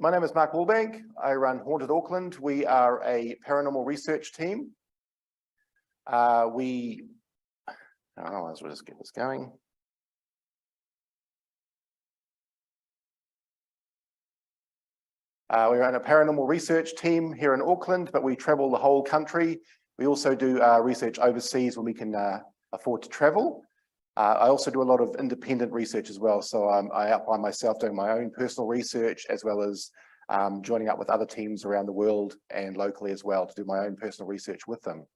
My name is Mark Wallbank. I run Haunted Auckland. We are a paranormal research team. Let's just get this going. We run a paranormal research team here in Auckland, but we travel the whole country. We also do research overseas when we can afford to travel. I also do a lot of independent research as well. So I out by myself doing my own personal research, as well as joining up with other teams around the world and locally as well to do my own personal research with them.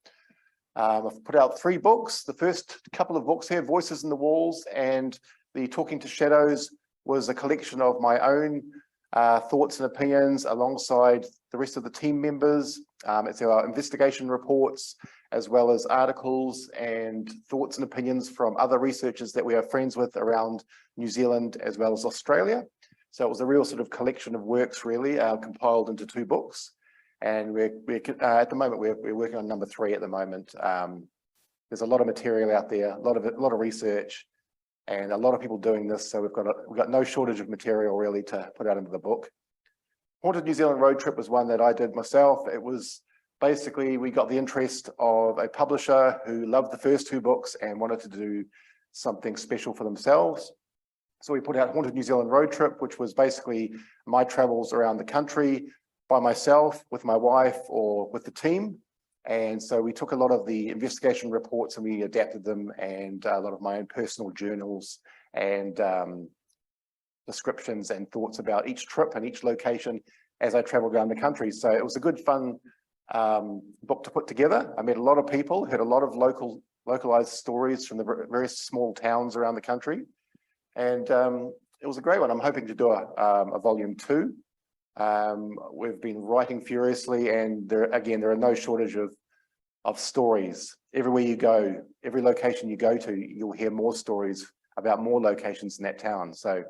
I've put out 3 books. The first couple of books here, Voices in the Walls and The Talking to Shadows, was a collection of my own thoughts and opinions alongside the rest of the team members. It's our investigation reports, as well as articles and thoughts and opinions from other researchers that we are friends with around New Zealand as well as Australia. So it was a real sort of collection of works, really, compiled into 2 books. And we're at the moment we're working on number 3 at the moment. There's a lot of material out there, a lot of research, and a lot of people doing this. So we've got no shortage of material really to put out into the book. Haunted New Zealand Roadtrip was one that I did myself. It was basically, we got the interest of a publisher who loved the first 2 books and wanted to do something special for themselves. So we put out Haunted New Zealand Roadtrip, which was basically my travels around the country by myself, with my wife, or with the team. And so we took a lot of the investigation reports and we adapted them, and a lot of my own personal journals and descriptions and thoughts about each trip and each location as I traveled around the country. So it was a good, fun book to put together. I met a lot of people, heard a lot of localized stories from the various small towns around the country. And it was a great one. I'm hoping to do a volume 2. We've been writing furiously, and there are no shortage of stories. Everywhere you go, every location you go to, you'll hear more stories about more locations in that town. So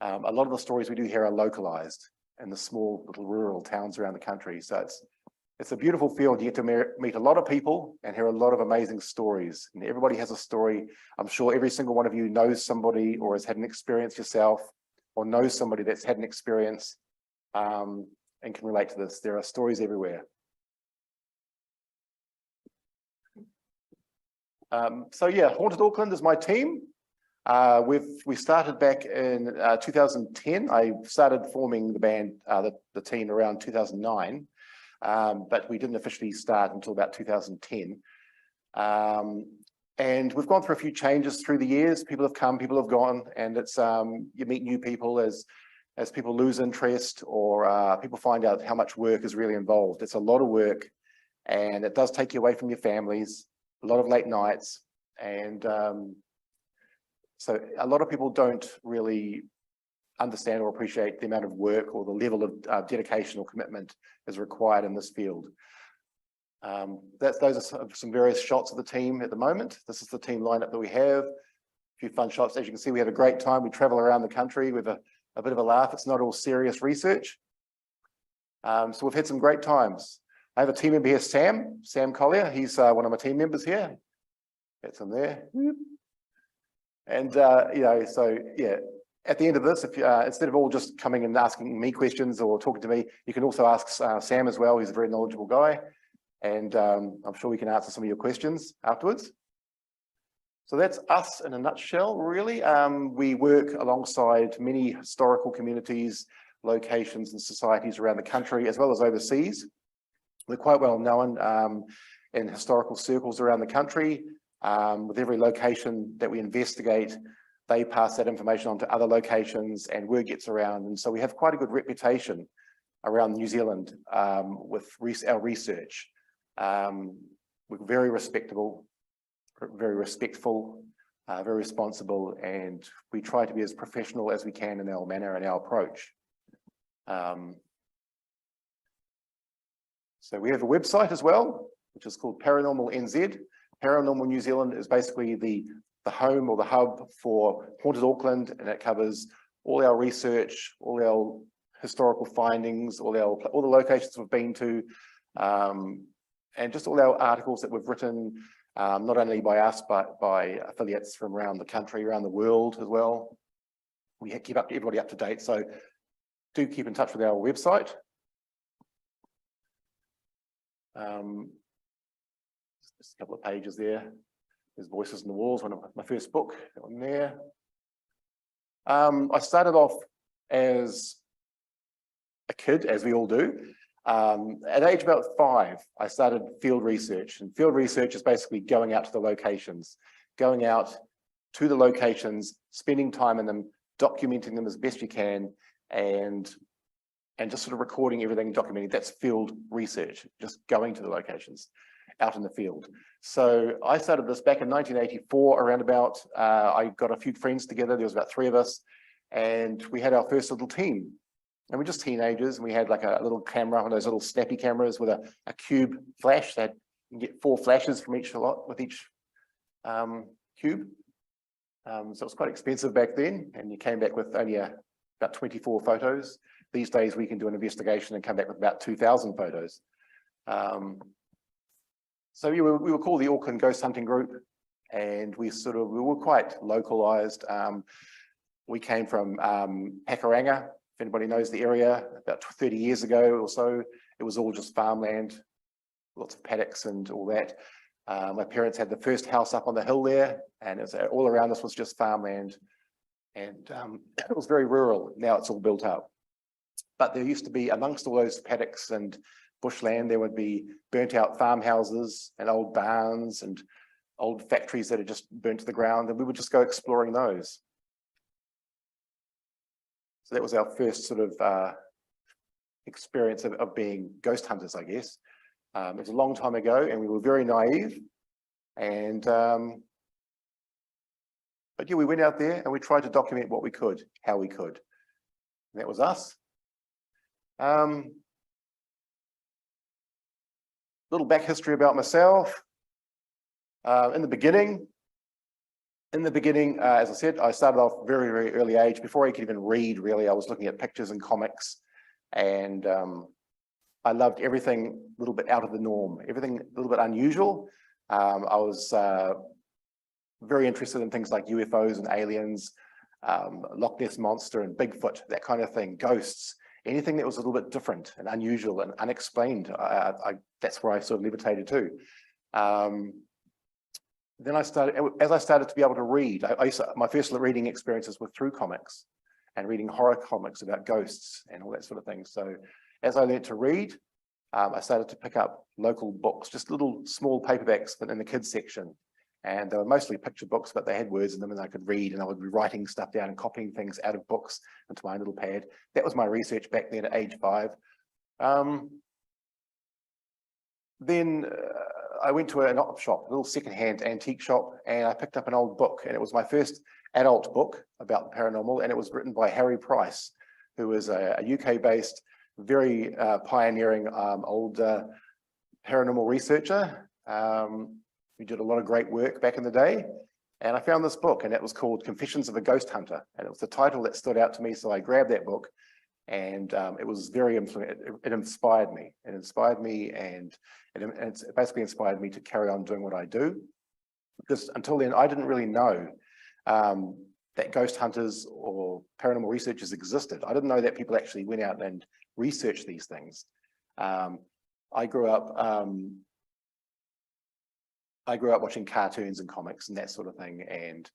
a lot of the stories we do here are localized in the small little rural towns around the country. So it's a beautiful field. You get to meet a lot of people and hear a lot of amazing stories. And everybody has a story. I'm sure every single one of you knows somebody, or has had an experience yourself, or knows somebody that's had an experience and can relate to this. There are stories everywhere. So yeah, Haunted Auckland is my team. We started back in 2010. I started forming the band, the team, around 2009, but we didn't officially start until about 2010. And we've gone through a few changes through the years. People have come, people have gone, and it's you meet new people as people lose interest, or people find out how much work is really involved. It's a lot of work, and it does take you away from your families, a lot of late nights, and so a lot of people don't really understand or appreciate the amount of work or the level of dedication or commitment is required in this field. Those are some various shots of the team at the moment. This is the team lineup that we have. A few fun shots. As you can see, we have a great time. We travel around the country with a bit of a laugh. It's not all serious research. So we've had some great times. I have a team member here, Sam Collier. He's one of my team members here. That's him there. And so yeah, at the end of this, if instead of all just coming and asking me questions or talking to me, you can also ask Sam as well. He's a very knowledgeable guy, and I'm sure we can answer some of your questions afterwards. So that's us in a nutshell, really. We work alongside many historical communities, locations and societies around the country, as well as overseas. We're quite well known in historical circles around the country. With every location that we investigate, they pass that information on to other locations, and word gets around. And so we have quite a good reputation around New Zealand with our research. We're very respectable, very respectful, very responsible, and we try to be as professional as we can in our manner and our approach. So we have a website as well, which is called Paranormal NZ. Paranormal New Zealand is basically the home or the hub for Haunted Auckland, and it covers all our research, all our historical findings, all the locations we've been to, and just all our articles that we've written, not only by us, but by affiliates from around the country, around the world as well. We keep everybody up to date. So do keep in touch with our website. Just a couple of pages there. There's Voices in the Walls, one of my first book on there. I started off as a kid, as we all do. At age about 5, I started field research, and field research is basically going out to the locations, going out to the locations, spending time in them, documenting them as best you can, and just sort of recording everything, documenting. That's field research, just going to the locations out in the field. So I started this back in 1984, around about. I got a few friends together. There was about 3 of us, and we had our first little team. And we're just teenagers, and we had like a little camera, one of those little snappy cameras with a cube flash. That you can get 4 flashes from each lot with each cube. So it was quite expensive back then, and you came back with only about 24 photos. These days we can do an investigation and come back with about 2,000 photos. So we were called the Auckland Ghost Hunting Group, and we were quite localized. We came from Pakuranga. If anybody knows the area, about 30 years ago or so, it was all just farmland, lots of paddocks and all that. My parents had the first house up on the hill there, and it was, all around us was just farmland, and it was very rural. Now it's all built up. But there used to be, amongst all those paddocks and bushland, there would be burnt out farmhouses and old barns and old factories that had just burnt to the ground, and we would just go exploring those. So that was our first sort of experience of being ghost hunters, I guess. It was a long time ago, and we were very naive. And but yeah, we went out there and we tried to document what we could, how we could. And that was us. Little back history about myself. In the beginning, as I said, I started off very, very early age. Before I could even read, really, I was looking at pictures and comics, and I loved everything a little bit out of the norm, everything a little bit unusual. I was very interested in things like UFOs and aliens, Loch Ness Monster and Bigfoot, that kind of thing, ghosts, anything that was a little bit different and unusual and unexplained. That's where I sort of levitated to. Then as I started to be able to read, my first reading experiences were through comics and reading horror comics about ghosts and all that sort of thing. So as I learned to read, I started to pick up local books, just little small paperbacks, but in the kids section. And they were mostly picture books, but they had words in them and I could read, and I would be writing stuff down and copying things out of books into my little pad. That was my research back then at age 5. Then I went to an op shop, a little secondhand antique shop, and I picked up an old book, and it was my first adult book about the paranormal, and it was written by Harry Price, who was a UK-based, very pioneering old paranormal researcher. He did a lot of great work back in the day, and I found this book, and it was called Confessions of a Ghost Hunter, and it was the title that stood out to me, so I grabbed that book, and it was very it inspired me. It inspired me, and it basically inspired me to carry on doing what I do, because until then I didn't really know that ghost hunters or paranormal researchers existed. I didn't know that people actually went out and researched these things. I grew up watching cartoons and comics and that sort of thing, and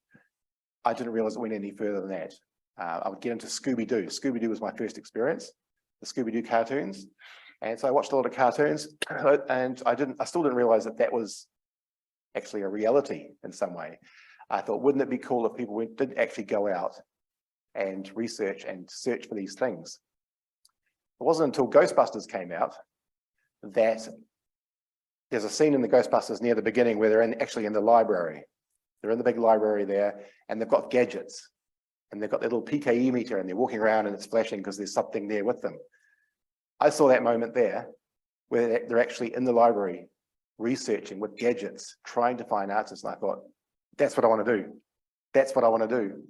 I didn't realize it went any further than that. I would get into Scooby-Doo. Scooby-Doo was my first experience, the Scooby-Doo cartoons. And so I watched a lot of cartoons, and I still didn't realize that that was actually a reality in some way. I thought, wouldn't it be cool if people did actually go out and research and search for these things? It wasn't until Ghostbusters came out that there's a scene in the Ghostbusters near the beginning where they're actually in the library. They're in the big library there, and they've got gadgets. And they've got their little PKE meter, and they're walking around and it's flashing because there's something there with them. I saw that moment there where they're actually in the library researching with gadgets, trying to find answers. And I thought, that's what I want to do. That's what I want to do.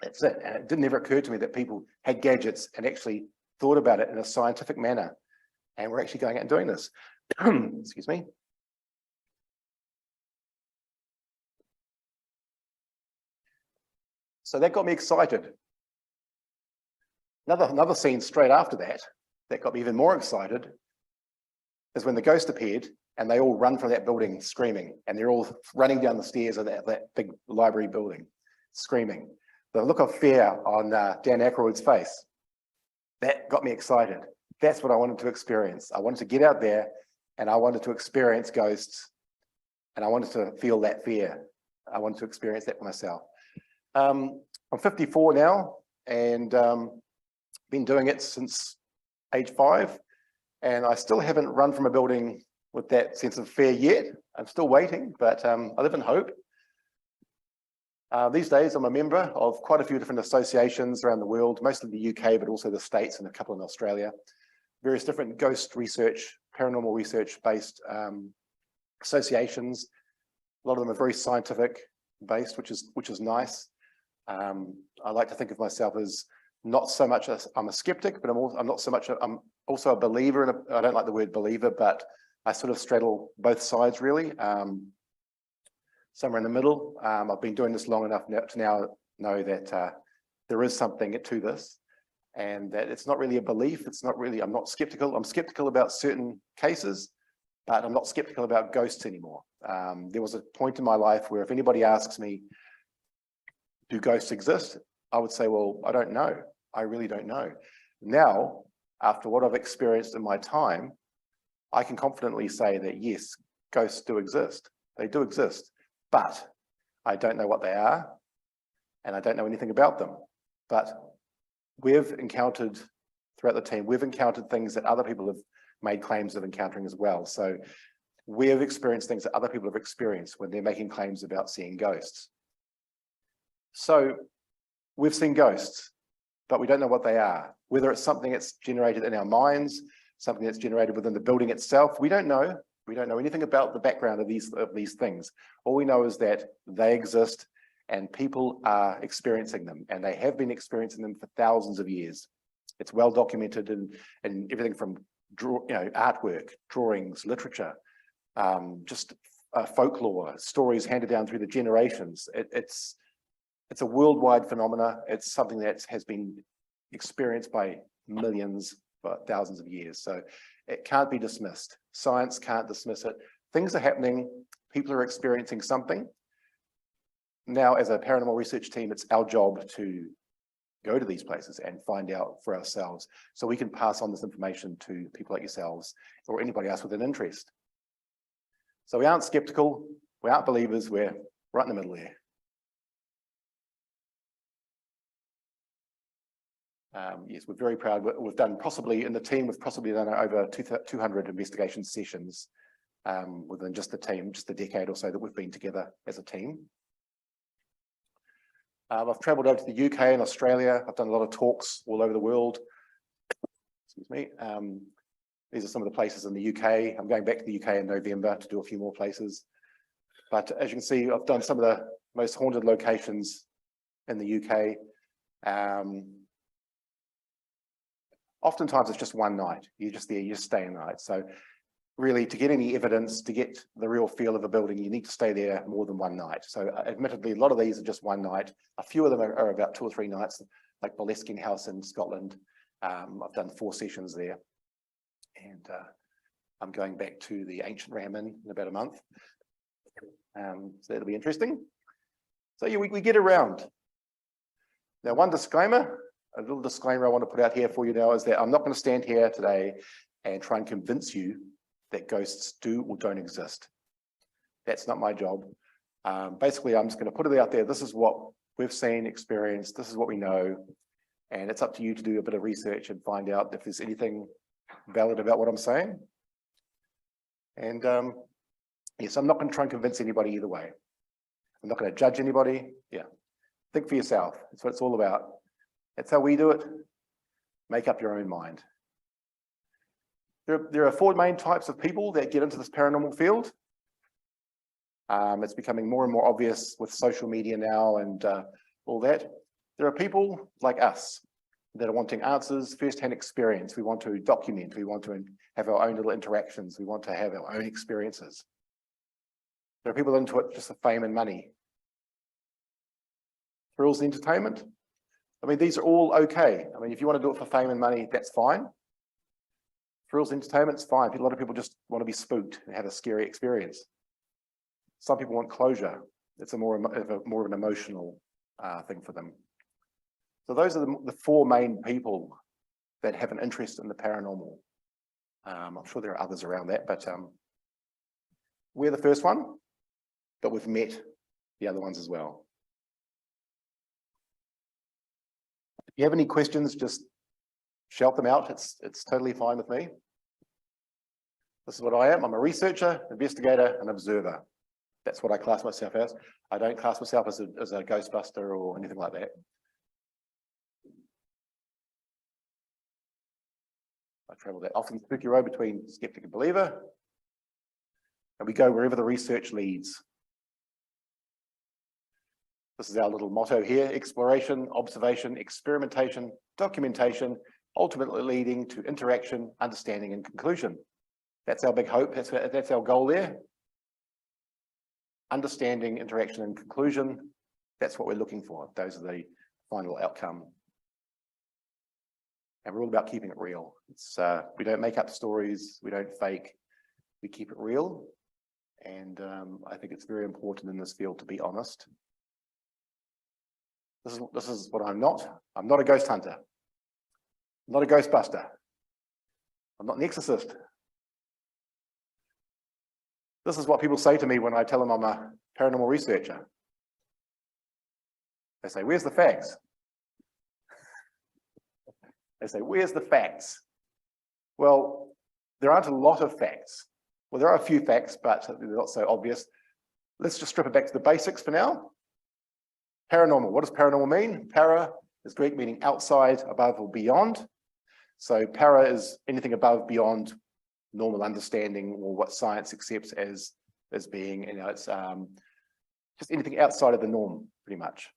That's it. And it didn't ever occur to me that people had gadgets and actually thought about it in a scientific manner. And we're actually going out and doing this. Excuse me. So that got me excited. Another scene straight after that got me even more excited is when the ghost appeared and they all run from that building screaming, and they're all running down the stairs of that big library building, screaming. The look of fear on Dan Aykroyd's face, that got me excited. That's what I wanted to experience. I wanted to get out there and I wanted to experience ghosts, and I wanted to feel that fear. I wanted to experience that for myself. I'm 54 now, and been doing it since age 5, and I still haven't run from a building with that sense of fear yet. I'm still waiting, but I live in hope. These days, I'm a member of quite a few different associations around the world, mostly the UK, but also the States and a couple in Australia. Various different ghost research, paranormal research-based associations. A lot of them are very scientific based, which is nice. I like to think of myself as not so much as I'm a skeptic, but I'm also a believer. I don't like the word believer, but I sort of straddle both sides really. Somewhere in the middle. I've been doing this long enough to now know that there is something to this, and that it's not really a belief. It's not really, I'm not skeptical. I'm skeptical about certain cases, but I'm not skeptical about ghosts anymore. There was a point in my life where if anybody asks me, do ghosts exist? I would say, well, I don't know. I really don't know. Now, after what I've experienced in my time, I can confidently say that yes, ghosts do exist. They do exist, but I don't know what they are, and I don't know anything about them. But we've encountered, throughout the team, we've encountered things that other people have made claims of encountering as well. So we've experienced things that other people have experienced when they're making claims about seeing ghosts. So we've seen ghosts, but we don't know what they are. Whether it's something that's generated in our minds, something that's generated within the building itself, we don't know. We don't know anything about the background of these things. All we know is that they exist and people are experiencing them, and they have been experiencing them for thousands of years. It's well documented in everything from artwork, drawings, literature, just folklore, stories handed down through the generations. It's a worldwide phenomena. It's something that has been experienced by millions, but thousands of years. So it can't be dismissed. Science can't dismiss it. Things are happening. People are experiencing something. Now, as a paranormal research team, it's our job to go to these places and find out for ourselves, so we can pass on this information to people like yourselves or anybody else with an interest. So we aren't skeptical. We aren't believers. We're right in the middle there. Yes, we're very proud. We've done possibly, in the team, we've possibly done over 200 investigation sessions within just the team, just a decade or so that we've been together as a team. I've traveled over to the UK and Australia. I've done a lot of talks all over the world. Excuse me. These are some of the places in the UK. I'm going back to the UK in November to do a few more places. But as you can see, I've done some of the most haunted locations in the UK. Oftentimes it's just one night. You're just there, you just stay a night. So really, to get any evidence, to get the real feel of a building, you need to stay there more than one night. So admittedly, a lot of these are just one night. A few of them are about 2 or 3 nights, like Boleskine House in Scotland. I've done 4 sessions there. And I'm going back to the Ancient Ram in about a month. So that'll be interesting. So yeah, we get around. Now, one disclaimer, a little disclaimer I want to put out here for you now is that I'm not going to stand here today and try and convince you that ghosts do or don't exist. That's not my job. Basically, I'm just going to put it out there. This is what we've seen, experienced. This is what we know. And it's up to you to do a bit of research and find out if there's anything valid about what I'm saying. And yes, I'm not going to try and convince anybody either way. I'm not going to judge anybody. Yeah. Think for yourself. That's what it's all about. That's how we do it. Make up your own mind. There are 4 main types of people that get into this paranormal field. It's becoming more and more obvious with social media now and all that. There are people like us that are wanting answers, first-hand experience. We want to document. We want to have our own little interactions. We want to have our own experiences. There are people into it just for fame and money. Thrills and entertainment. I mean, these are all okay. I mean, if you want to do it for fame and money, that's fine. Thrills and entertainment's fine. A lot of people just want to be spooked and have a scary experience. Some people want closure. It's more of an emotional thing for them. So those are the four main people that have an interest in the paranormal. I'm sure there are others around that, but we're the first one, but we've met the other ones as well. If you have any questions, just shout them out. It's totally fine with me. This is what I am. I'm a researcher, investigator, and observer. That's what I class myself as. I don't class myself as a Ghostbuster or anything like that. I travel that often spooky road between skeptic and believer, and we go wherever the research leads. This is our little motto here: exploration, observation, experimentation, documentation, ultimately leading to interaction, understanding, and conclusion. That's our big hope. That's our goal there. Understanding, interaction, and conclusion. That's what we're looking for. Those are the final outcome. And we're all about keeping it real. We don't make up stories. We don't fake. We keep it real. And I think it's very important in this field to be honest. This is what I'm not. I'm not a ghost hunter. I'm not a Ghostbuster. I'm not an exorcist. This is what people say to me when I tell them I'm a paranormal researcher. They say, "Where's the facts?" They say, "Where's the facts?" Well, there aren't a lot of facts. Well, there are a few facts, but they're not so obvious. Let's just strip it back to the basics for now. Paranormal. What does paranormal mean? Para is Greek, meaning outside, above, or beyond. So para is anything above, beyond normal understanding, or what science accepts as being, it's just anything outside of the norm, pretty much.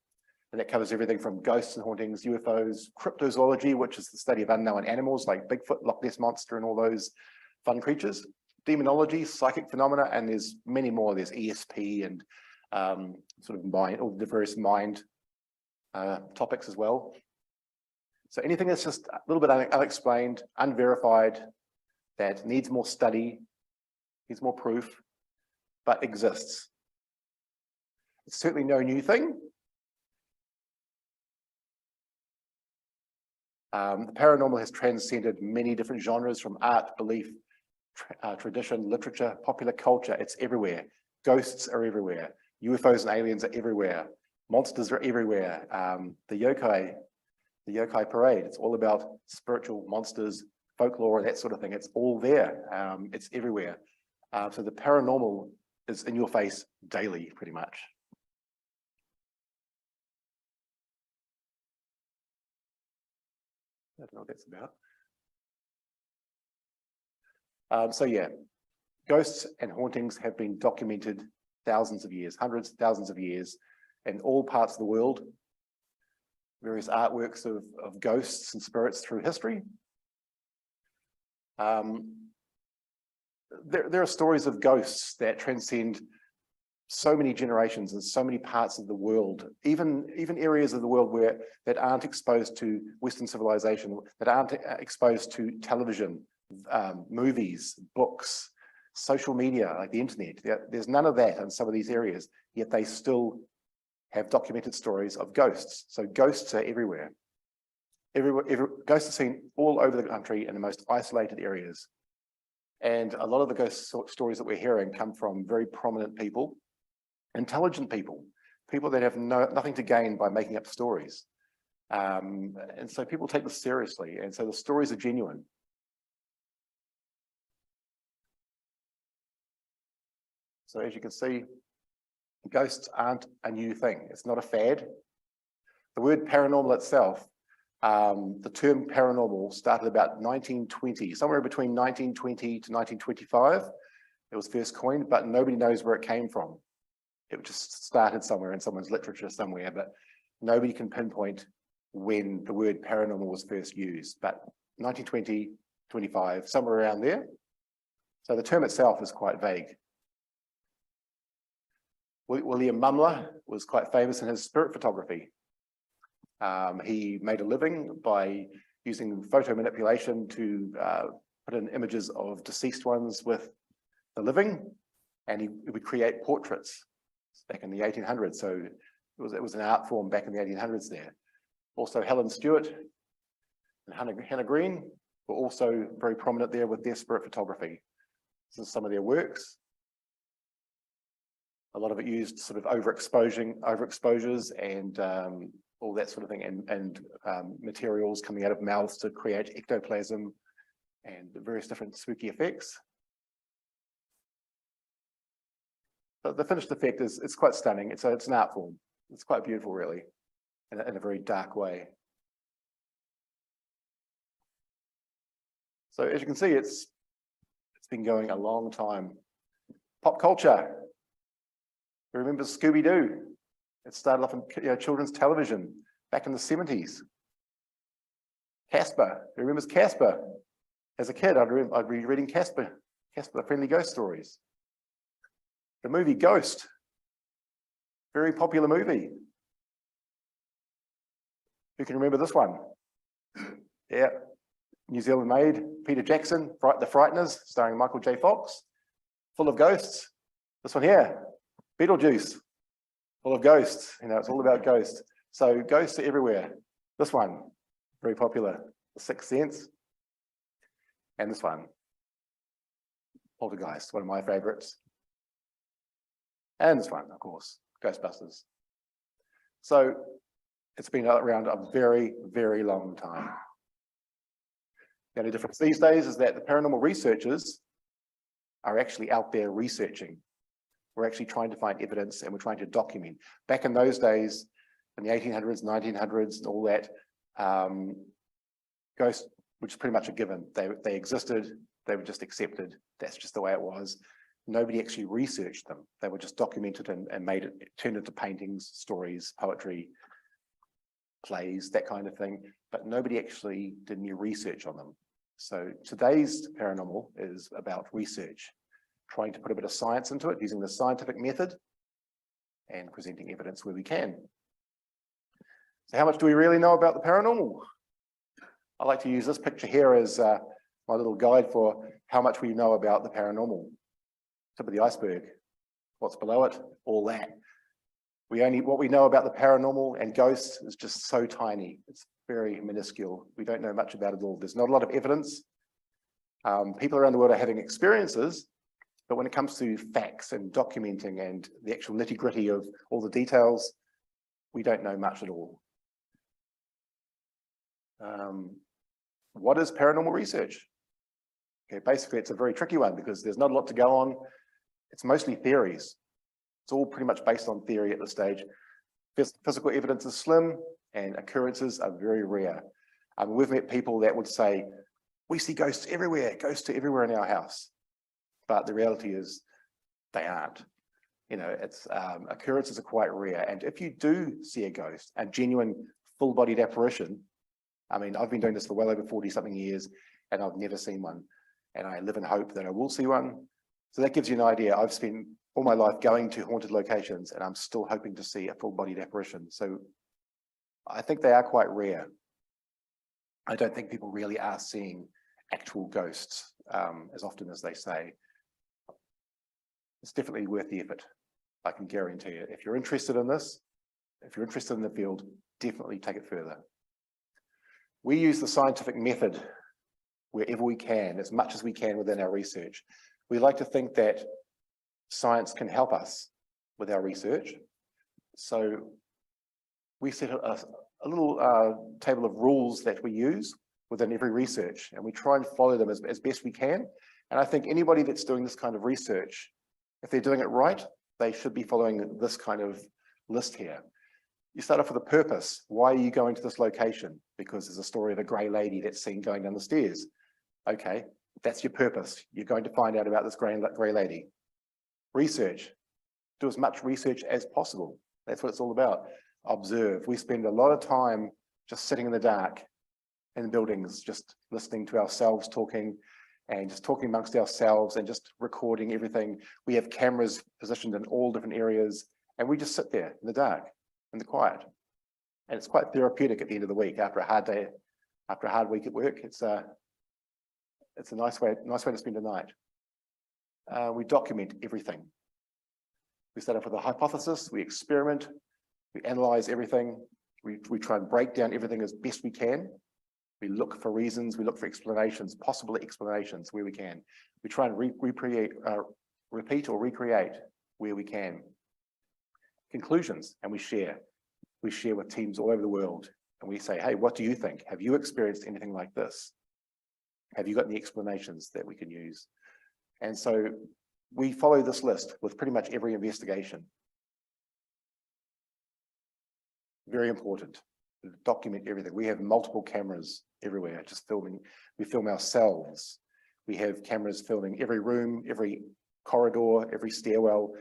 And that covers everything from ghosts and hauntings, UFOs, crypto-zoology, which is the study of unknown animals like Bigfoot, Loch Ness Monster, and all those fun creatures. Demonology, psychic phenomena, and there's many more. There's ESP and sort of mind, all the various mind topics as well. So anything that's just a little bit unexplained, unverified, that needs more study, needs more proof, but exists. It's certainly no new thing. The paranormal has transcended many different genres, from art, belief, tradition, literature, popular culture. It's everywhere. Ghosts are everywhere. UFOs and aliens are everywhere. Monsters are everywhere. The Yokai Parade, it's all about spiritual monsters, folklore, that sort of thing. It's all there. It's everywhere. So the paranormal is in your face daily, pretty much. I don't know what that's about. So yeah, ghosts and hauntings have been documented thousands of years, hundreds, thousands of years, in all parts of the world. Various artworks of ghosts and spirits through history. There are stories of ghosts that transcend so many generations and so many parts of the world, even areas of the world that aren't exposed to Western civilization, that aren't exposed to television, movies, books, social media, like the internet. There's none of that in some of these areas, yet they still have documented stories of ghosts. So ghosts are everywhere. Ghosts are seen all over the country in the most isolated areas. And a lot of the ghost stories that we're hearing come from very prominent people, intelligent people, people that have nothing to gain by making up stories. And so people take this seriously. And so the stories are genuine. So as you can see, ghosts aren't a new thing. It's not a fad. The word paranormal itself, the term paranormal started about 1920, somewhere between 1920 to 1925. It was first coined, but nobody knows where it came from. It just started somewhere in someone's literature somewhere, but nobody can pinpoint when the word paranormal was first used. But 1920, 25, somewhere around there. So the term itself is quite vague. William Mumler was quite famous in his spirit photography. He made a living by using photo manipulation to put in images of deceased ones with the living, and he would create portraits back in the 1800s. So it was an art form back in the 1800s there. Also, Helen Stewart and Hannah Green were also very prominent there with their spirit photography. This is some of their works. A lot of it used sort of overexposures and all that sort of thing, and materials coming out of mouths to create ectoplasm and various different spooky effects. But the finished effect it's quite stunning. It's an art form. It's quite beautiful, really, in a very dark way. So as you can see, it's been going a long time. Pop culture. Who remembers Scooby-Doo? It started off in children's television back in the 70s. Casper. Who remembers Casper? As a kid, I'd be reading Casper, the Friendly Ghost Stories. The movie Ghost. Very popular movie. Who can remember this one? Yeah. New Zealand made, Peter Jackson, The Frighteners, starring Michael J. Fox. Full of ghosts. This one here, Beetlejuice. Full of ghosts. It's all about ghosts. So ghosts are everywhere. This one, very popular, The Sixth Sense. And this one, Poltergeist, one of my favorites. And this one, of course, Ghostbusters. So it's been around a very, very long time. The only difference these days is that the paranormal researchers are actually out there researching. We're actually trying to find evidence and we're trying to document. Back in those days, in the 1800s, 1900s, and all that, ghosts, which is pretty much a given. They existed, they were just accepted. That's just the way it was. Nobody actually researched them. They were just documented and turned into paintings, stories, poetry, plays, that kind of thing. But nobody actually did any research on them. So today's paranormal is about research, trying to put a bit of science into it, using the scientific method and presenting evidence where we can. So how much do we really know about the paranormal? I like to use this picture here as my little guide for how much we know about the paranormal. Tip of the iceberg, what's below it, all that. What we know about the paranormal and ghosts is just so tiny. It's very minuscule. We don't know much about it all. There's not a lot of evidence. People around the world are having experiences, but when it comes to facts and documenting and the actual nitty-gritty of all the details, we don't know much at all. What is paranormal research? Okay, basically it's a very tricky one because there's not a lot to go on. It's mostly theories. It's all pretty much based on theory at this stage. Physical evidence is slim and occurrences are very rare. We've met people that would say, we see ghosts everywhere, ghosts are everywhere in our house. But the reality is they aren't. Occurrences are quite rare. And if you do see a ghost, a genuine full-bodied apparition, I've been doing this for well over 40-something years and I've never seen one. And I live in hope that I will see one. So that gives you an idea. I've spent all my life going to haunted locations and I'm still hoping to see a full-bodied apparition. So I think they are quite rare. I don't think people really are seeing actual ghosts as often as they say. It's definitely worth the effort, I can guarantee you. If you're interested in this, if you're interested in the field, definitely take it further. We use the scientific method wherever we can, as much as we can within our research. We like to think that science can help us with our research. So we set a little table of rules that we use within every research, and we try and follow them as best we can. And I think anybody that's doing this kind of research, if they're doing it right, they should be following this kind of list here. You start off with a purpose. Why are you going to this location? Because there's a story of a grey lady that's seen going down the stairs. Okay, that's your purpose. You're going to find out about this grey lady. Research. Do as much research as possible. That's what it's all about. Observe. We spend a lot of time just sitting in the dark in buildings, just listening to ourselves talking and just talking amongst ourselves and just recording everything. We have cameras positioned in all different areas and we just sit there in the dark, in the quiet. And it's quite therapeutic at the end of the week after a hard day, after a hard week at work. It's a nice way to spend a night. We document everything. We start off with a hypothesis, we experiment, we analyze everything, we try and break down everything as best we can. We look for reasons, we look for explanations, possible explanations where we can. We try and repeat or recreate where we can. Conclusions, and we share. We share with teams all over the world, and we say, hey, what do you think? Have you experienced anything like this? Have you got any explanations that we can use? And so we follow this list with pretty much every investigation. Very important to document everything. We have multiple cameras everywhere, just filming. We film ourselves. We have cameras filming every room, every corridor, every stairwell.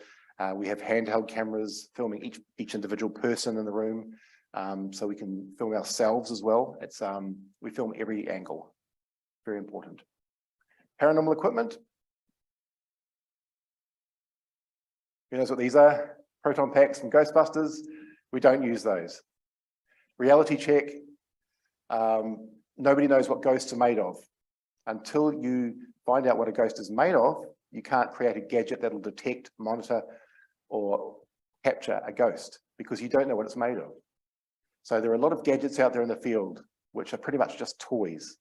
We have handheld cameras filming each individual person in the room, so we can film ourselves as well. We film every angle. Very important. Paranormal equipment. Who knows what these are? Proton packs from Ghostbusters. We don't use those. Reality check. Nobody knows what ghosts are made of. Until you find out what a ghost is made of, you can't create a gadget that'll detect, monitor, or capture a ghost because you don't know what it's made of. So there are a lot of gadgets out there in the field which are pretty much just toys.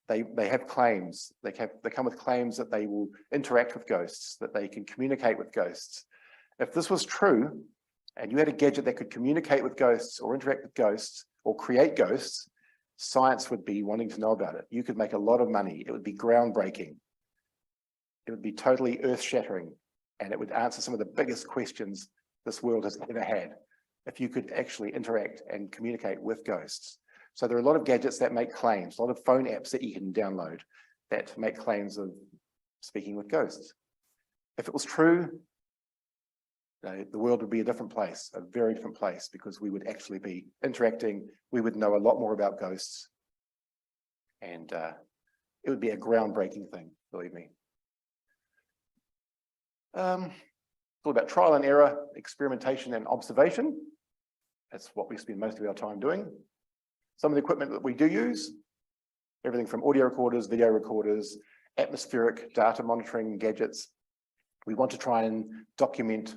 They have claims. They come with claims that they will interact with ghosts, that they can communicate with ghosts. If this was true, and you had a gadget that could communicate with ghosts or interact with ghosts or create ghosts, science would be wanting to know about it. You could make a lot of money. It would be groundbreaking. It would be totally earth-shattering, and it would answer some of the biggest questions this world has ever had if you could actually interact and communicate with ghosts. So there are a lot of gadgets that make claims, a lot of phone apps that you can download that make claims of speaking with ghosts. If it was true, the world would be a different place, a very different place, because we would actually be interacting. We would know a lot more about ghosts, and it would be a groundbreaking thing, believe me. It's all about trial and error, experimentation and observation. That's what we spend most of our time doing. Some of the equipment that we do use, everything from audio recorders, video recorders, atmospheric data monitoring gadgets. We want to try and document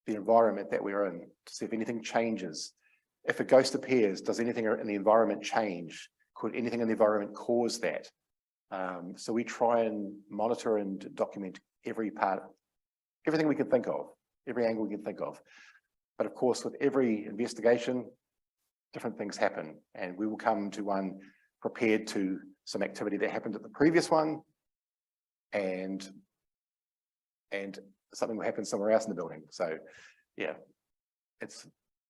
the environment that we're in to see if anything changes. If a ghost appears, does anything in the environment change? Could anything in the environment cause that? So we try and monitor and document every part, everything we can think of, every angle we can think of. But of course, with every investigation, different things happen, and we will come to one prepared to some activity that happened at the previous one, and something will happen somewhere else in the building. So yeah, it's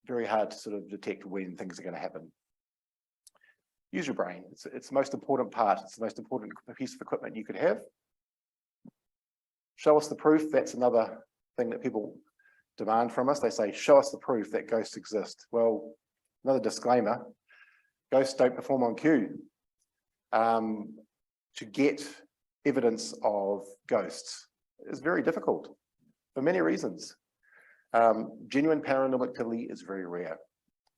very hard to sort of detect when things are going to happen. Use your brain. It's the most important part. It's the most important piece of equipment you could have. Show us the proof. That's another thing that people demand from us. They say, show us the proof that ghosts exist. Well, another disclaimer, ghosts don't perform on cue. To get evidence of ghosts is very difficult for many reasons. Genuine paranormal activity is very rare.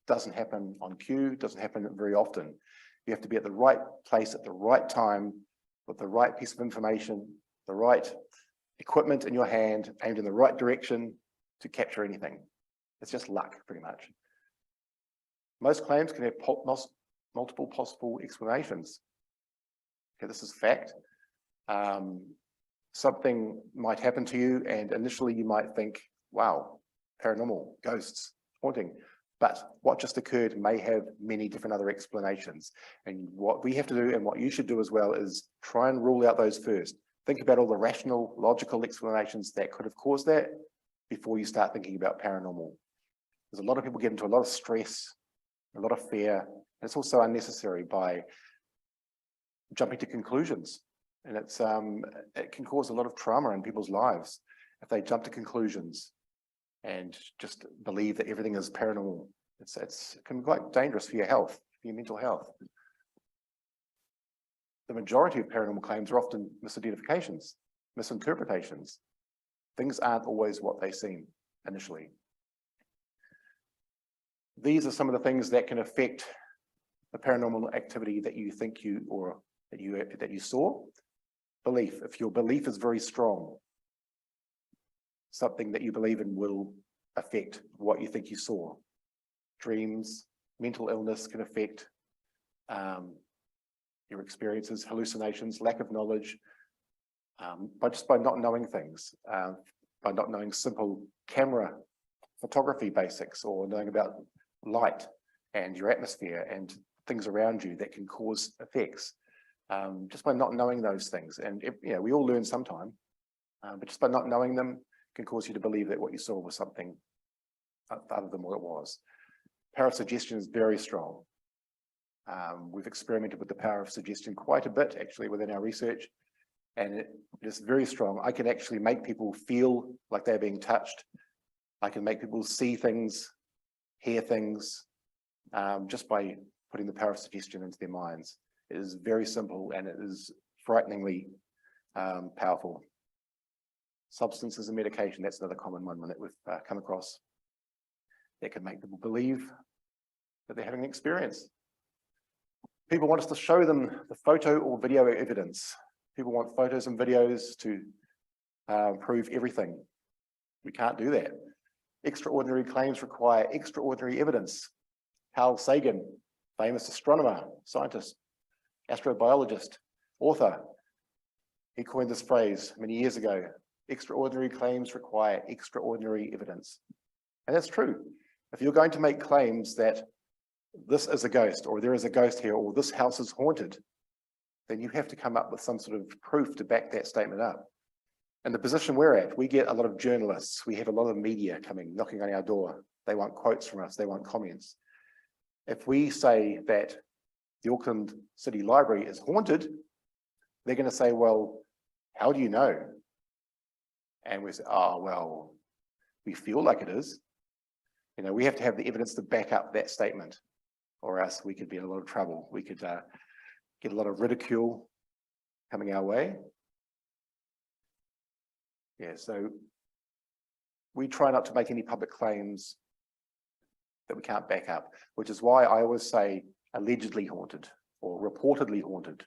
Doesn't happen on cue, doesn't happen very often. You have to be at the right place at the right time with the right piece of information, the right equipment in your hand, aimed in the right direction to capture anything. It's just luck, pretty much. Most claims can have multiple possible explanations. Okay, this is fact. Something might happen to you, and initially you might think, wow, paranormal, ghosts, haunting. But what just occurred may have many different other explanations. And what we have to do, and what you should do as well, is try and rule out those first. Think about all the rational, logical explanations that could have caused that before you start thinking about paranormal. There's a lot of people get into a lot of stress, a lot of fear, and it's also unnecessary by jumping to conclusions. And it can cause a lot of trauma in people's lives if they jump to conclusions and just believe that everything is paranormal. It can be quite dangerous for your health, for your mental health. The majority of paranormal claims are often misidentifications, misinterpretations. Things aren't always what they seem initially. These are some of the things that can affect the paranormal activity that you think you, or that you saw. Belief. If your belief is very strong, something that you believe in will affect what you think you saw. Dreams, mental illness can affect your experiences, hallucinations, lack of knowledge, by not knowing things, by not knowing simple camera photography basics, or knowing about light and your atmosphere and things around you that can cause effects, just by not knowing those things. And we all learn sometime, but just by not knowing them can cause you to believe that what you saw was something other than what it was. Power of suggestion is very strong. We've experimented with the power of suggestion quite a bit actually within our research, and it is very strong. I can actually make people feel like they're being touched. I can make people see things, hear things, just by putting the power of suggestion into their minds. It is very simple and it is frighteningly powerful. Substances and medication, that's another common one that we've come across. That can make people believe that they're having an experience. People want us to show them the photo or video evidence. People want photos and videos to prove everything. We can't do that. Extraordinary claims require extraordinary evidence. Carl Sagan, famous astronomer, scientist, astrobiologist, author, he coined this phrase many years ago. Extraordinary claims require extraordinary evidence. And that's true. If you're going to make claims that this is a ghost, or there is a ghost here, or this house is haunted, then you have to come up with some sort of proof to back that statement up. And the position we're at, we get a lot of journalists, we have a lot of media coming, knocking on our door. They want quotes from us, they want comments. If we say that the Auckland City Library is haunted, they're going to say, well, how do you know? And we say, oh, well, we feel like it is. We have to have the evidence to back up that statement, or else we could be in a lot of trouble. We could get a lot of ridicule coming our way. Yeah, so we try not to make any public claims that we can't back up, which is why I always say allegedly haunted or reportedly haunted.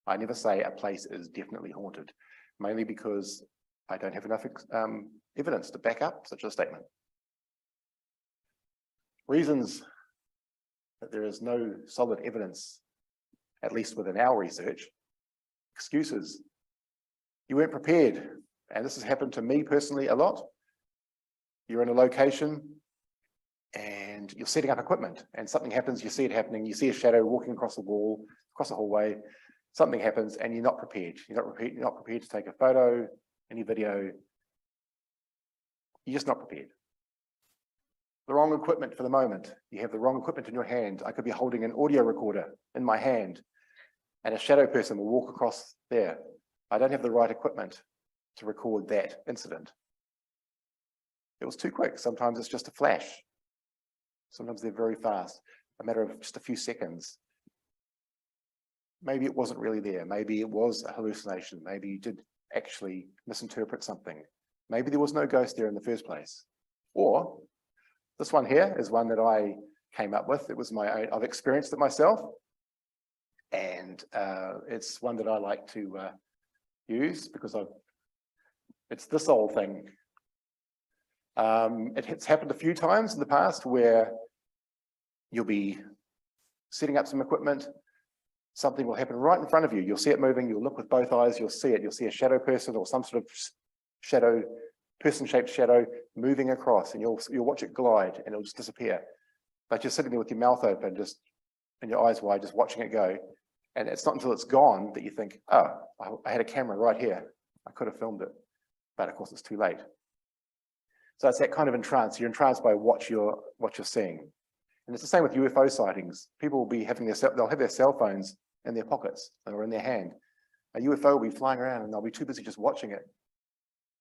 I never say a place is definitely haunted, mainly because I don't have enough evidence to back up such a statement. Reasons that there is no solid evidence, at least within our research. Excuses. You weren't prepared. And this has happened to me personally a lot. You're in a location and you're setting up equipment and something happens, you see it happening, you see a shadow walking across the wall, across the hallway, something happens and you're not prepared. You're not prepared to take a photo, any video. You're just not prepared. The wrong equipment for the moment. You have the wrong equipment in your hand. I could be holding an audio recorder in my hand and a shadow person will walk across there. I don't have the right equipment to record that incident. It was too quick. Sometimes it's just a flash. Sometimes they're very fast, a matter of just a few seconds. Maybe it wasn't really there. Maybe it was a hallucination. Maybe you did actually misinterpret something. Maybe there was no ghost there in the first place. Or this one here is one that I came up with. It was my own, I've experienced it myself. And it's one that I like to use because it's this old thing. It's happened a few times in the past where you'll be setting up some equipment, something will happen right in front of you. You'll see it moving, you'll look with both eyes, you'll see it. You'll see a shadow person or some sort of shadow, person-shaped shadow moving across, and you'll watch it glide and it'll just disappear. But you're sitting there with your mouth open, just and your eyes wide, just watching it go. And it's not until it's gone that you think, oh, I had a camera right here. I could have filmed it. But of course it's too late. So it's that kind of entrance. You're entranced by what you're seeing. And it's the same with UFO sightings. People will be having they'll have their cell phones in their pockets or in their hand. A UFO will be flying around and they'll be too busy just watching it.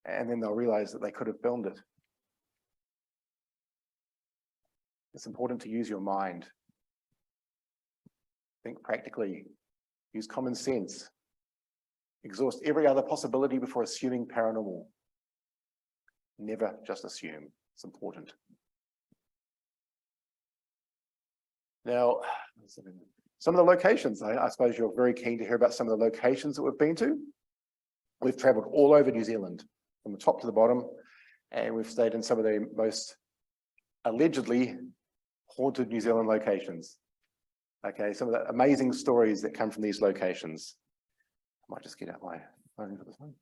And then they'll realize that they could have filmed it. It's important to use your mind. Think practically. Use common sense. Exhaust every other possibility before assuming paranormal. Never just assume. It's important. Now, some of the locations, I suppose you're very keen to hear about some of the locations that we've been to. We've traveled all over New Zealand, from the top to the bottom, and we've stayed in some of the most allegedly haunted New Zealand locations. Okay, some of the amazing stories that come from these locations. I might just get out my phone for this one.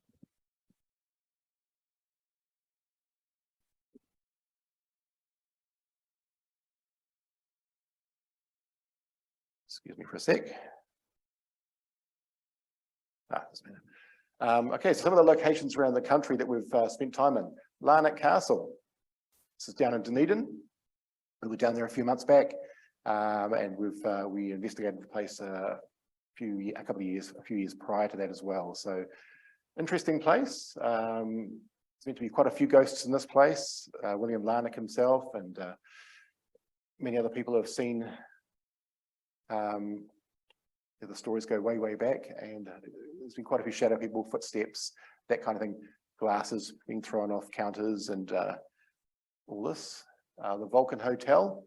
Excuse me for a sec. Okay, so some of the locations around the country that we've spent time in. Larnac Castle. This is down in Dunedin. We were down there a few months back, and we investigated the place a few years prior to that as well. So, interesting place. There's meant to be quite a few ghosts in this place. William Larnac himself and many other people have seen. The stories go way back, and there's been quite a few shadow people, footsteps, that kind of thing, glasses being thrown off counters, and all this. The Vulcan Hotel,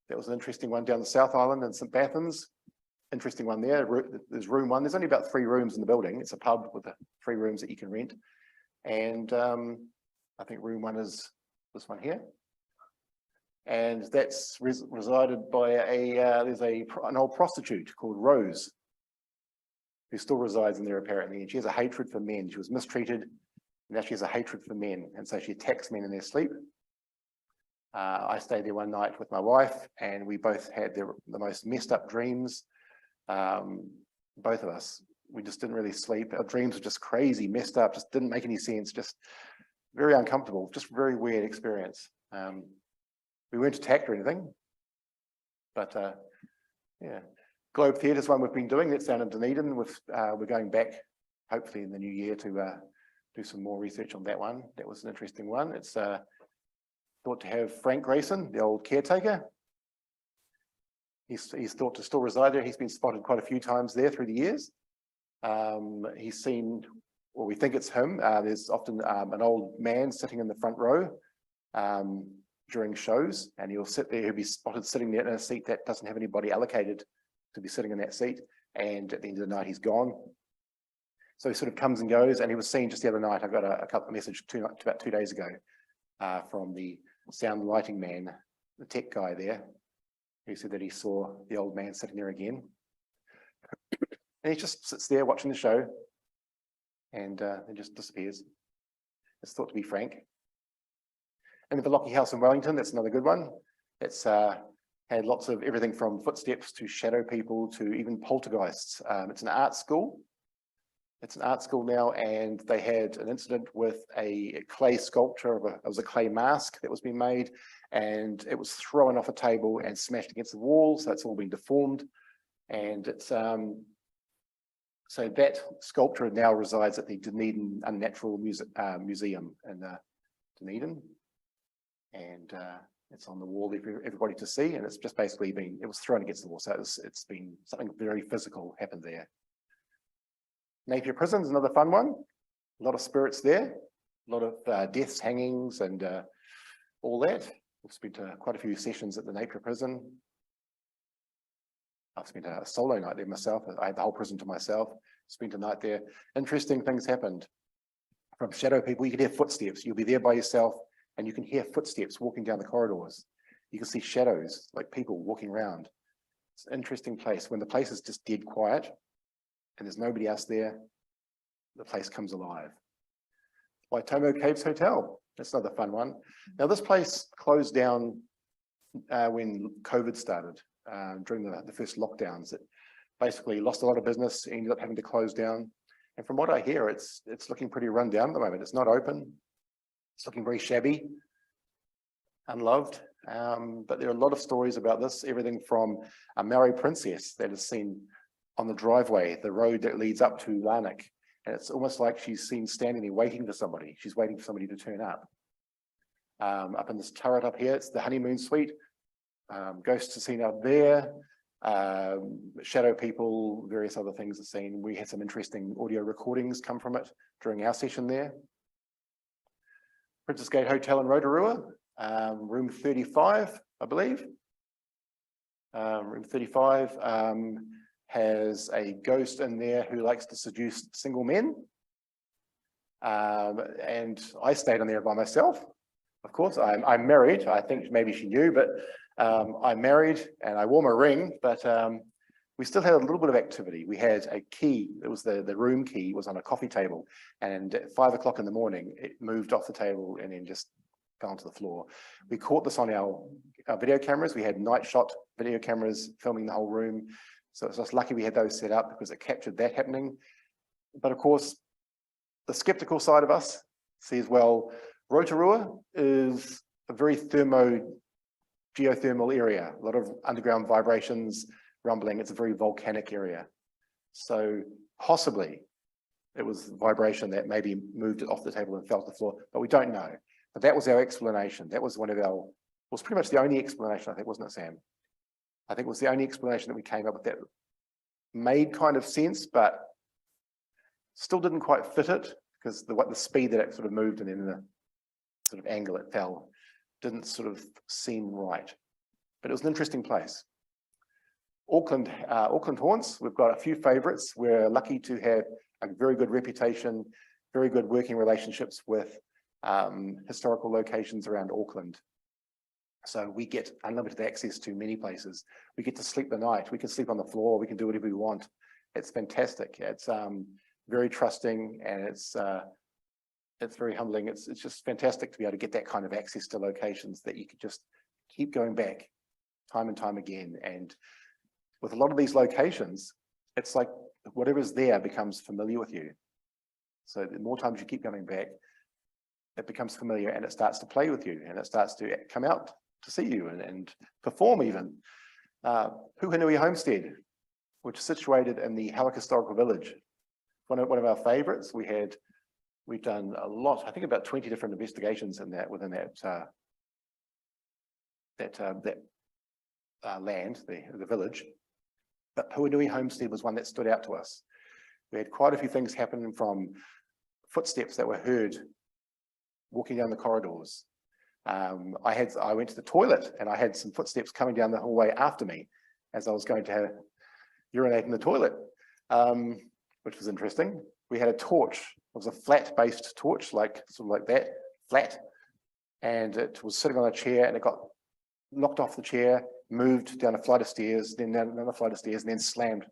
that was an interesting one down the South Island in St. Bathans. Interesting one there. There's room 1. There's only about 3 rooms in the building. It's a pub with 3 rooms that you can rent, and I think room 1 is this one here. And that's resided by there's an old prostitute called Rose, who still resides in there apparently, and she has a hatred for men. She was mistreated, and now she has a hatred for men, and so she attacks men in their sleep. I stayed there one night with my wife, and we both had the most messed up dreams. Both of us, we just didn't really sleep. Our dreams were just crazy, messed up, just didn't make any sense, just very uncomfortable, just very weird experience. We weren't attacked or anything, but yeah. Globe Theatre's one we've been doing. That's down in Dunedin. We're going back, hopefully in the new year, to do some more research on that one. That was an interesting one. It's thought to have Frank Grayson, the old caretaker. He's thought to still reside there. He's been spotted quite a few times there through the years. He's seen, well, we think it's him. There's often an old man sitting in the front row during shows, and he'll sit there. He'll be spotted sitting there in a seat that doesn't have anybody allocated to be sitting in that seat, and at the end of the night he's gone. So he sort of comes and goes, and he was seen just the other night. I got a message about 2 days ago from the sound lighting man, the tech guy there, who said that he saw the old man sitting there again. And he just sits there watching the show, and then just disappears. It's thought to be Frank. And the Lockie House in Wellington, that's another good one. It's had lots of everything from footsteps to shadow people to even poltergeists. It's an art school. It's an art school now, and they had an incident with a clay sculpture it was a clay mask that was being made, and it was thrown off a table and smashed against the wall, so it's all been deformed. And it's so that sculpture now resides at the Dunedin Unnatural Museum in Dunedin, and it's on the wall there for everybody to see, and it's just basically it was thrown against the wall, so it's been something very physical happened there. Napier Prison is another fun one. A lot of spirits there, a lot of deaths, hangings, and all that. We've spent quite a few sessions at the Napier Prison. I've spent a solo night there myself. I had the whole prison to myself. Spent a night there. Interesting things happened. From shadow people, you can hear footsteps. You'll be there by yourself, and you can hear footsteps walking down the corridors. You can see shadows, like people walking around. It's an interesting place. When the place is just dead quiet, and there's nobody else there, the place comes alive. Waitomo Caves Hotel, that's another fun one. Now this place closed down when COVID started, during the first lockdowns. It basically lost a lot of business, ended up having to close down. And from what I hear, it's looking pretty run down at the moment. It's not open. It's looking very shabby, unloved. But there are a lot of stories about this, everything from a Maori princess that is seen on the driveway, the road that leads up to Larnac. And it's almost like she's seen standing there waiting for somebody. She's waiting for somebody to turn up. Up in this turret up here, it's the honeymoon suite. Ghosts are seen out there. Shadow people, various other things are seen. We had some interesting audio recordings come from it during our session there. Princess Gate Hotel in Rotorua, room 35, I believe. Room 35 has a ghost in there who likes to seduce single men. And I stayed in there by myself. Of course, I'm married. I think maybe she knew, but I'm married and I wore my ring, but we still had a little bit of activity. We had a key. It was the room key was on a coffee table, and at 5 o'clock in the morning, it moved off the table and then just fell onto the floor. We caught this on our video cameras. We had night shot video cameras filming the whole room. So it's just lucky we had those set up because it captured that happening. But of course, the skeptical side of us sees, well, Rotorua is a very geothermal area, a lot of underground vibrations, rumbling. It's a very volcanic area. So possibly it was vibration that maybe moved it off the table and fell to the floor, but we don't know. But that was our explanation. That was was pretty much the only explanation, I think, wasn't it, Sam? I think it was the only explanation that we came up with that made kind of sense, but still didn't quite fit it because the speed that it sort of moved and then the sort of angle it fell didn't sort of seem right. But it was an interesting place. Auckland haunts, we've got a few favourites. We're lucky to have a very good reputation, very good working relationships with historical locations around Auckland. So we get unlimited access to many places. We get to sleep the night. We can sleep on the floor. We can do whatever we want. It's fantastic. It's very trusting, and it's very humbling. It's just fantastic to be able to get that kind of access to locations that you could just keep going back time and time again. And with a lot of these locations, it's like whatever's there becomes familiar with you. So the more times you keep coming back, it becomes familiar and it starts to play with you and it starts to come out to see you and perform even. Puhenui Homestead, which is situated in the Hawick Historical Village. One of our favourites. We've done a lot, I think about 20 different investigations in that within that land, the village. But Puhenui Homestead was one that stood out to us. We had quite a few things happen, from footsteps that were heard walking down the corridors. I went to the toilet and I had some footsteps coming down the hallway after me as I was going to urinate in the toilet, which was interesting. We had a torch. It was a flat-based torch, sort of like that, flat, and it was sitting on a chair and it got knocked off the chair, moved down a flight of stairs, then down another flight of stairs, and then slammed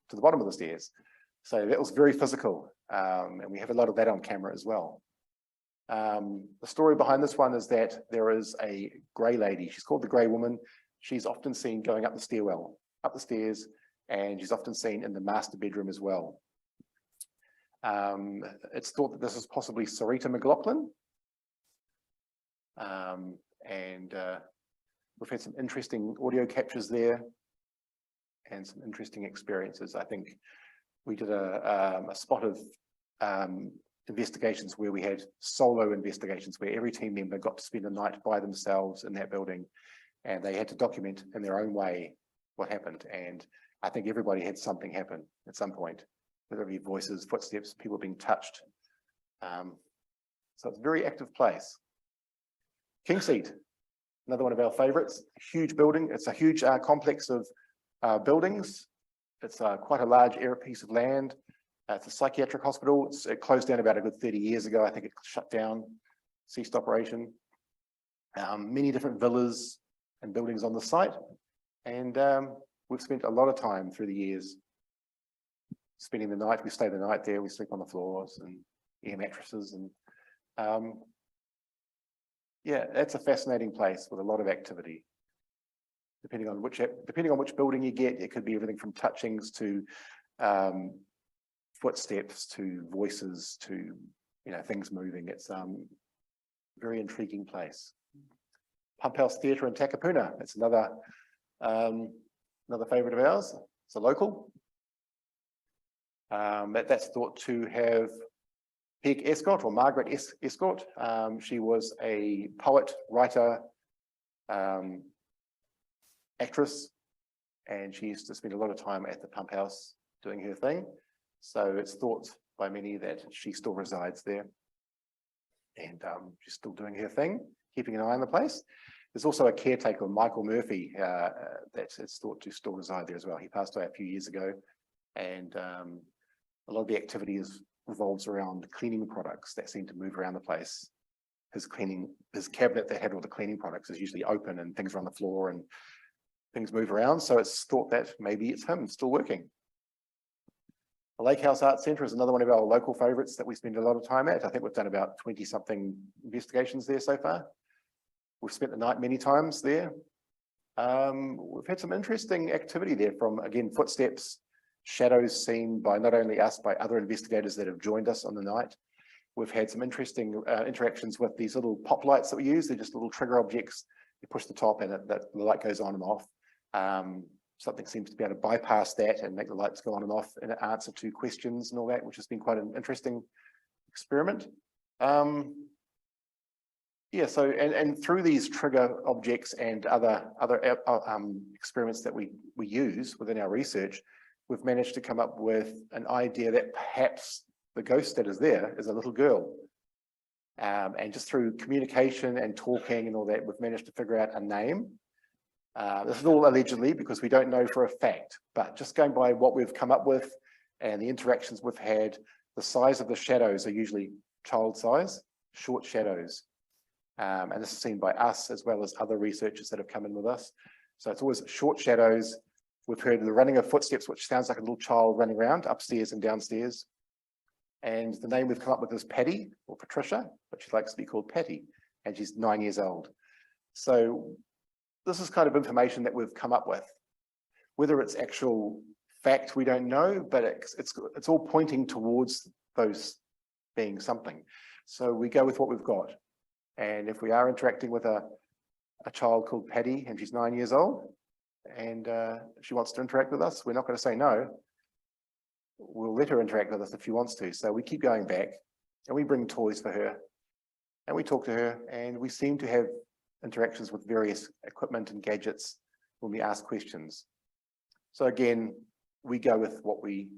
to the bottom of the stairs. So that was very physical, and we have a lot of that on camera as well. The story behind this one is that there is a grey lady. She's called the Grey Woman. She's often seen going up the stairwell, up the stairs, and she's often seen in the master bedroom as well. It's thought that this is possibly Sarita McLaughlin. And we've had some interesting audio captures there and some interesting experiences. I think we did a spot of investigations where we had solo investigations where every team member got to spend a night by themselves in that building, and they had to document in their own way what happened. And I think everybody had something happen at some point, whether it be voices, footsteps, people being touched. So it's a very active place. Kingseat, another one of our favorites, huge building. It's a huge complex of buildings. It's quite a large piece of land. It's a psychiatric hospital. It closed down about a good 30 years ago. I think it shut down, ceased operation. Many different villas and buildings on the site. And we've spent a lot of time through the years spending the night. We stay the night there. We sleep on the floors and air mattresses. And yeah, that's a fascinating place with a lot of activity. Depending on which building you get, it could be everything from touchings to footsteps to voices to things moving. It's a very intriguing place. Pump House Theatre in Takapuna. It's another favourite of ours. It's a local. That's thought to have Peg Escott, or Margaret Escott. She was a poet, writer, actress, and she used to spend a lot of time at the Pump House doing her thing. So it's thought by many that she still resides there, and she's still doing her thing, keeping an eye on the place. There's also a caretaker, Michael Murphy, that's thought to still reside there as well. He passed away a few years ago, and a lot of the activity revolves around cleaning products that seem to move around the place. His cabinet that had all the cleaning products is usually open, and things are on the floor and things move around. So it's thought that maybe it's him still working. The Lake House Arts Centre is another one of our local favourites that we spend a lot of time at. I think we've done about 20-something investigations there so far. We've spent the night many times there. We've had some interesting activity there, from, again, footsteps, shadows seen by not only us, by other investigators that have joined us on the night. We've had some interesting interactions with these little pop lights that we use. They're just little trigger objects. You push the top and the light goes on and off. Something seems to be able to bypass that and make the lights go on and off in answer to questions and all that, which has been quite an interesting experiment. Yeah, so and through these trigger objects and other experiments that we use within our research, we've managed to come up with an idea that perhaps the ghost that is there is a little girl. And just through communication and talking and all that, we've managed to figure out a name. This is all allegedly, because we don't know for a fact, but just going by what we've come up with and the interactions we've had, the size of the shadows are usually child size, short shadows. And this is seen by us as well as other researchers that have come in with us. So it's always short shadows. We've heard the running of footsteps, which sounds like a little child running around upstairs and downstairs. And the name we've come up with is Patty, or Patricia, but she likes to be called Patty, and she's 9 years old. So this is kind of information that we've come up with. Whether it's actual fact, we don't know, but it's all pointing towards those being something. So we go with what we've got. And if we are interacting with a child called Patty, and she's 9 years old, and she wants to interact with us, we're not going to say no. We'll let her interact with us if she wants to. So we keep going back, and we bring toys for her, and we talk to her, and we seem to have interactions with various equipment and gadgets when we ask questions. So again, we go with what we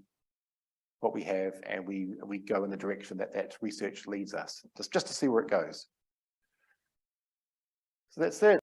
have, and we go in the direction that research leads us, just to see where it goes. So that's it.